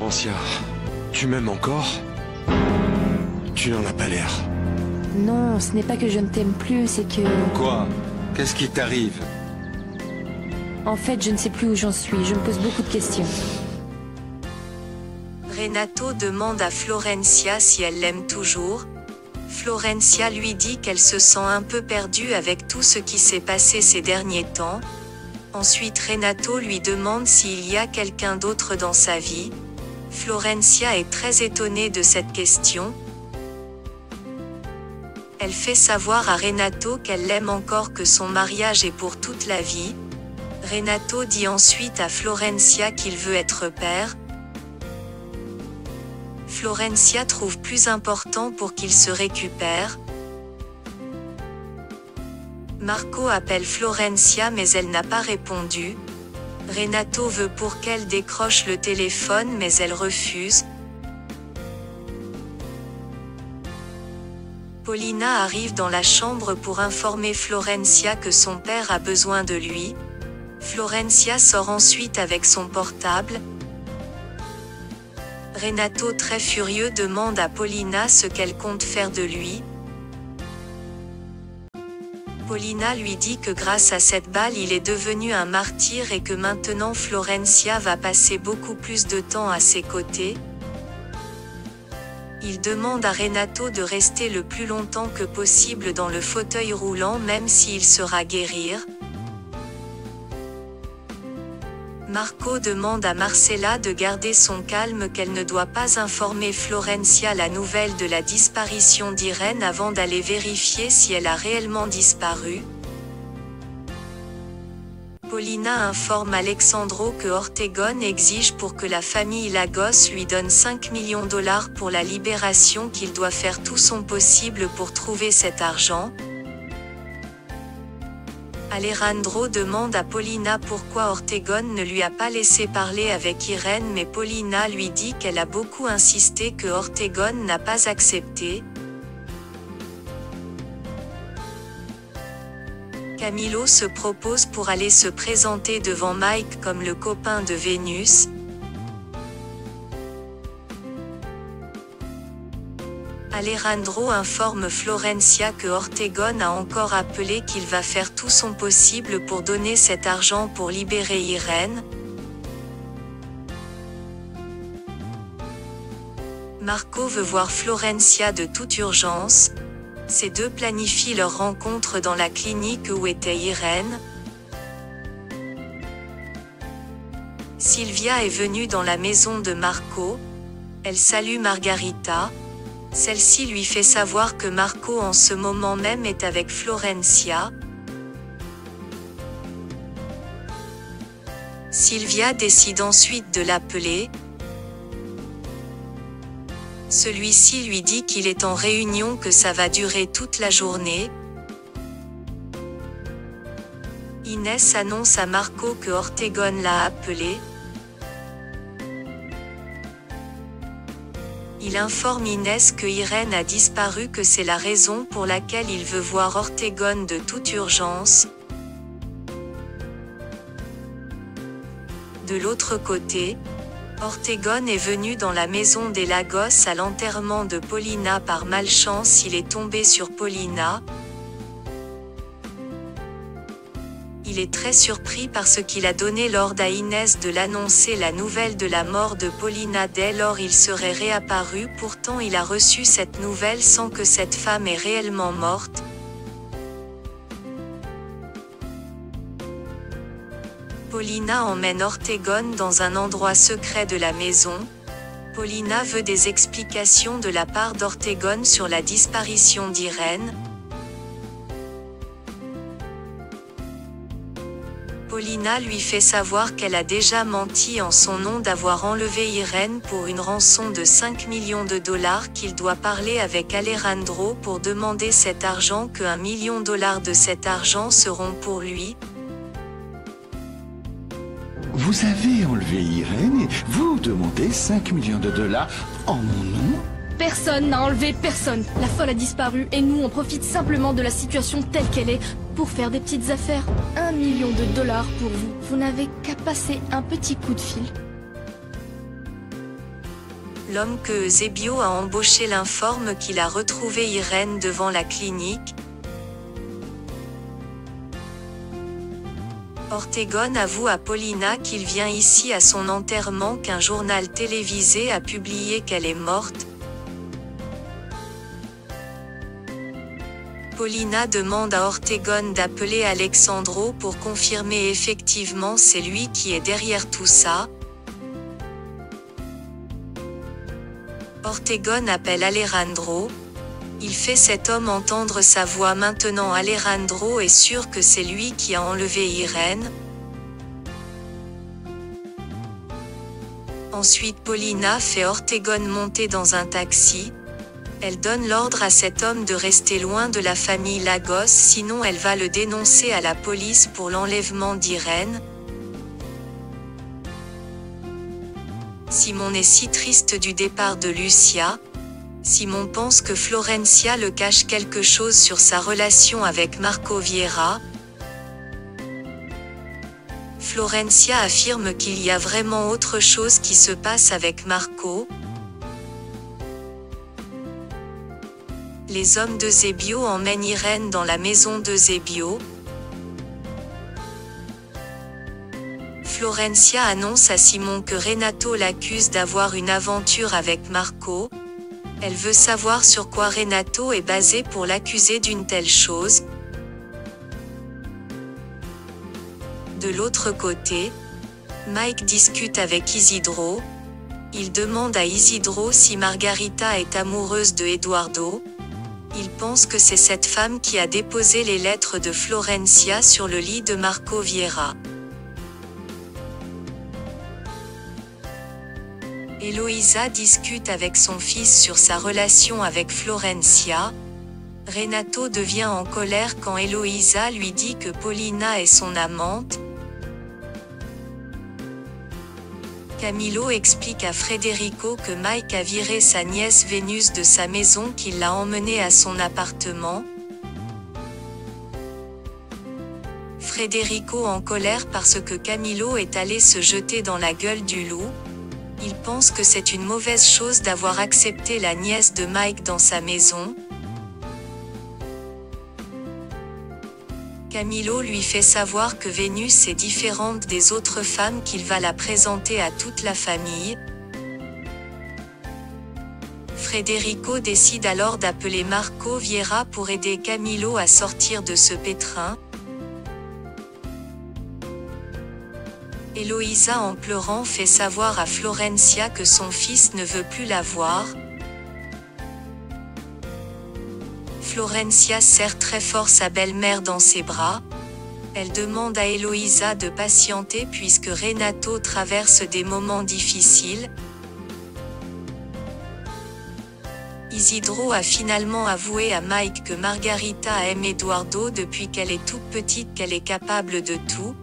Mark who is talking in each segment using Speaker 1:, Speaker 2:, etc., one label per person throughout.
Speaker 1: Florencia, tu m'aimes encore? Tu n'en as pas l'air.
Speaker 2: Non, ce n'est pas que je ne t'aime plus, c'est que...
Speaker 1: Quoi? Qu'est-ce qui t'arrive?
Speaker 2: En fait, je ne sais plus où j'en suis, je me pose beaucoup de questions.
Speaker 3: Renato demande à Florencia si elle l'aime toujours. Florencia lui dit qu'elle se sent un peu perdue avec tout ce qui s'est passé ces derniers temps. Ensuite Renato lui demande s'il y a quelqu'un d'autre dans sa vie. Florencia est très étonnée de cette question. Elle fait savoir à Renato qu'elle l'aime encore, que son mariage est pour toute la vie. Renato dit ensuite à Florencia qu'il veut être père. Florencia trouve plus important pour qu'il se récupère. Marco appelle Florencia mais elle n'a pas répondu. Renato veut pour qu'elle décroche le téléphone mais elle refuse. Paulina arrive dans la chambre pour informer Florencia que son père a besoin de lui. Florencia sort ensuite avec son portable. Renato, très furieux, demande à Paulina ce qu'elle compte faire de lui. Paulina lui dit que grâce à cette balle il est devenu un martyr et que maintenant Florencia va passer beaucoup plus de temps à ses côtés. Il demande à Renato de rester le plus longtemps que possible dans le fauteuil roulant même s'il sera guérir. Marco demande à Marcela de garder son calme, qu'elle ne doit pas informer Florencia la nouvelle de la disparition d'Irène avant d'aller vérifier si elle a réellement disparu. Paulina informe Alexandro que Ortegon exige pour que la famille Lagos lui donne 5 millions de dollars pour la libération, qu'il doit faire tout son possible pour trouver cet argent. Alejandro demande à Paulina pourquoi Ortegon ne lui a pas laissé parler avec Irène, mais Paulina lui dit qu'elle a beaucoup insisté, que Ortegon n'a pas accepté. Camilo se propose pour aller se présenter devant Mike comme le copain de Vénus. Alejandro informe Florencia que Ortegon a encore appelé, qu'il va faire tout son possible pour donner cet argent pour libérer Irène. Marco veut voir Florencia de toute urgence. Ces deux planifient leur rencontre dans la clinique où était Irène. Sylvia est venue dans la maison de Marco. Elle salue Margarita. Celle-ci lui fait savoir que Marco en ce moment même est avec Florencia. Sylvia décide ensuite de l'appeler. Celui-ci lui dit qu'il est en réunion, que ça va durer toute la journée. Inès annonce à Marco que Ortegon l'a appelé. Il informe Inès que Irène a disparu, que c'est la raison pour laquelle il veut voir Ortegon de toute urgence. De l'autre côté, Ortegon est venu dans la maison des Lagos à l'enterrement de Paulina. Par malchance, il est tombé sur Paulina. Il est très surpris par ce qu'il a donné l'ordre à Inès de l'annoncer, la nouvelle de la mort de Paulina. Dès lors il serait réapparu, pourtant il a reçu cette nouvelle sans que cette femme est réellement morte. Paulina emmène Ortegon dans un endroit secret de la maison. Paulina veut des explications de la part d'Ortegon sur la disparition d'Irène. Paulina lui fait savoir qu'elle a déjà menti en son nom, d'avoir enlevé Irène pour une rançon de 5 millions de dollars, qu'il doit parler avec Alejandro pour demander cet argent, que 1 million de dollars de cet argent seront pour lui.
Speaker 4: Vous avez enlevé Irène et vous demandez 5 millions de dollars en mon nom?
Speaker 5: Personne n'a enlevé personne. La folle a disparu et nous on profite simplement de la situation telle qu'elle est pour faire des petites affaires. 1 million de dollars pour vous. Vous n'avez qu'à passer un petit coup de fil.
Speaker 3: L'homme que Eusebio a embauché l'informe qu'il a retrouvé Irène devant la clinique. Ortegon avoue à Paulina qu'il vient ici à son enterrement qu'un journal télévisé a publié qu'elle est morte. Paulina demande à Ortegon d'appeler Alexandro pour confirmer effectivement c'est lui qui est derrière tout ça. Ortegon appelle Alejandro. Il fait cet homme entendre sa voix. Maintenant Alejandro est sûr que c'est lui qui a enlevé Irène. Ensuite Paulina fait Ortegon monter dans un taxi. Elle donne l'ordre à cet homme de rester loin de la famille Lagos, sinon elle va le dénoncer à la police pour l'enlèvement d'Irène. Simon est si triste du départ de Lucia. Simon pense que Florencia le cache quelque chose sur sa relation avec Marco Vieira. Florencia affirme qu'il y a vraiment autre chose qui se passe avec Marco. Les hommes d'Eusebio emmènent Irène dans la maison d'Eusebio. Florencia annonce à Simon que Renato l'accuse d'avoir une aventure avec Marco. Elle veut savoir sur quoi Renato est basé pour l'accuser d'une telle chose. De l'autre côté, Mike discute avec Isidro. Il demande à Isidro si Margarita est amoureuse de Eduardo. Il pense que c'est cette femme qui a déposé les lettres de Florencia sur le lit de Marco Vieira. Eloïsa discute avec son fils sur sa relation avec Florencia. Renato devient en colère quand Eloïsa lui dit que Paulina est son amante. Camilo explique à Federico que Mike a viré sa nièce Vénus de sa maison, qu'il l'a emmenée à son appartement. Federico en colère parce que Camilo est allé se jeter dans la gueule du loup. Il pense que c'est une mauvaise chose d'avoir accepté la nièce de Mike dans sa maison. Camilo lui fait savoir que Vénus est différente des autres femmes, qu'il va la présenter à toute la famille. Federico décide alors d'appeler Marco Vieira pour aider Camilo à sortir de ce pétrin. Eloïsa en pleurant fait savoir à Florencia que son fils ne veut plus la voir. Florencia serre très fort sa belle-mère dans ses bras. Elle demande à Eloïsa de patienter puisque Renato traverse des moments difficiles. Isidro a finalement avoué à Mike que Margarita aime Eduardo depuis qu'elle est toute petite, qu'elle est capable de tout.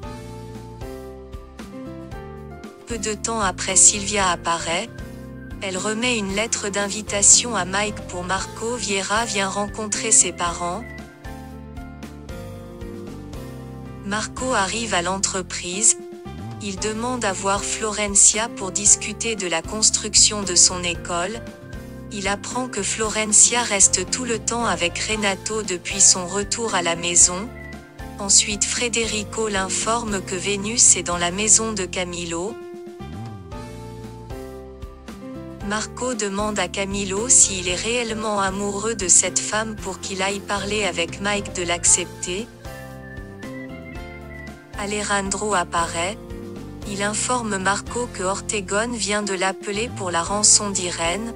Speaker 3: Peu de temps après, Sylvia apparaît. Elle remet une lettre d'invitation à Mike pour Marco Vieira vient rencontrer ses parents. Marco arrive à l'entreprise. Il demande à voir Florencia pour discuter de la construction de son école. Il apprend que Florencia reste tout le temps avec Renato depuis son retour à la maison. Ensuite Federico l'informe que Vénus est dans la maison de Camilo. Marco demande à Camilo s'il est réellement amoureux de cette femme pour qu'il aille parler avec Mike de l'accepter. Alejandro apparaît. Il informe Marco que Ortegon vient de l'appeler pour la rançon d'Irène.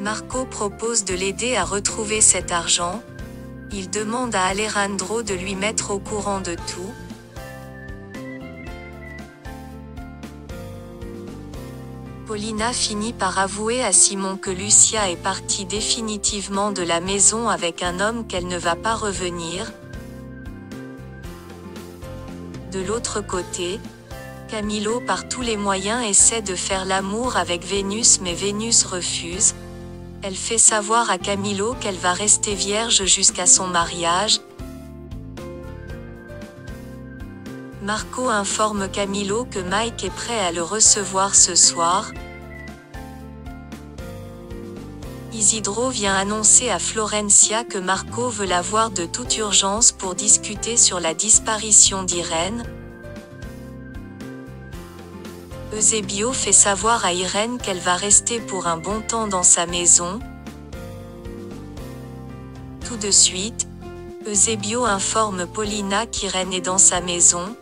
Speaker 3: Marco propose de l'aider à retrouver cet argent. Il demande à Alejandro de lui mettre au courant de tout. Paulina finit par avouer à Simon que Lucia est partie définitivement de la maison avec un homme, qu'elle ne va pas revenir. De l'autre côté, Camilo par tous les moyens essaie de faire l'amour avec Vénus, mais Vénus refuse. Elle fait savoir à Camilo qu'elle va rester vierge jusqu'à son mariage. Marco informe Camilo que Mike est prêt à le recevoir ce soir. Isidro vient annoncer à Florencia que Marco veut la voir de toute urgence pour discuter sur la disparition d'Irène. Eusebio fait savoir à Irène qu'elle va rester pour un bon temps dans sa maison. Tout de suite, Eusebio informe Paulina qu'Irène est dans sa maison.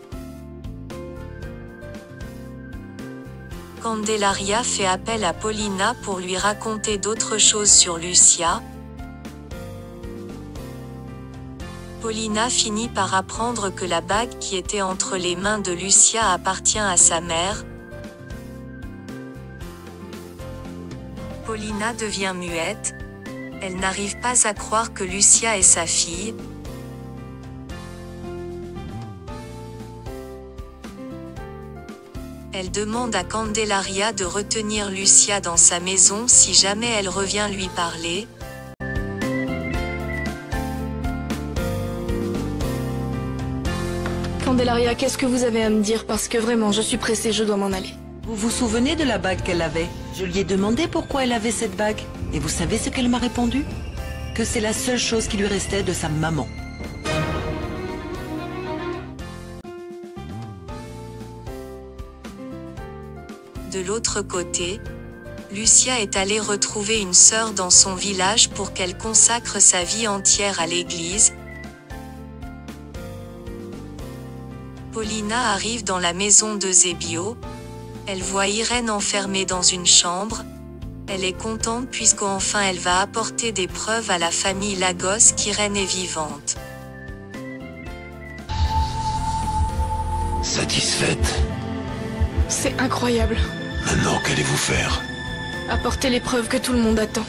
Speaker 3: Candelaria fait appel à Paulina pour lui raconter d'autres choses sur Lucia. Paulina finit par apprendre que la bague qui était entre les mains de Lucia appartient à sa mère. Paulina devient muette. Elle n'arrive pas à croire que Lucia est sa fille. Elle demande à Candelaria de retenir Lucia dans sa maison si jamais elle revient lui parler.
Speaker 5: Candelaria, qu'est-ce que vous avez à me dire? Parce que vraiment, je suis pressée, je dois m'en aller.
Speaker 6: Vous vous souvenez de la bague qu'elle avait? Je lui ai demandé pourquoi elle avait cette bague. Et vous savez ce qu'elle m'a répondu? Que c'est la seule chose qui lui restait de sa maman.
Speaker 3: De l'autre côté, Lucia est allée retrouver une sœur dans son village pour qu'elle consacre sa vie entière à l'église. Paulina arrive dans la maison d'Eusebio. Elle voit Irène enfermée dans une chambre. Elle est contente puisqu'enfin elle va apporter des preuves à la famille Lagos qu'Irène est vivante.
Speaker 1: Satisfaite?
Speaker 5: C'est incroyable.
Speaker 1: Maintenant, qu'allez-vous faire?
Speaker 5: Apporter les preuves que tout le monde attend.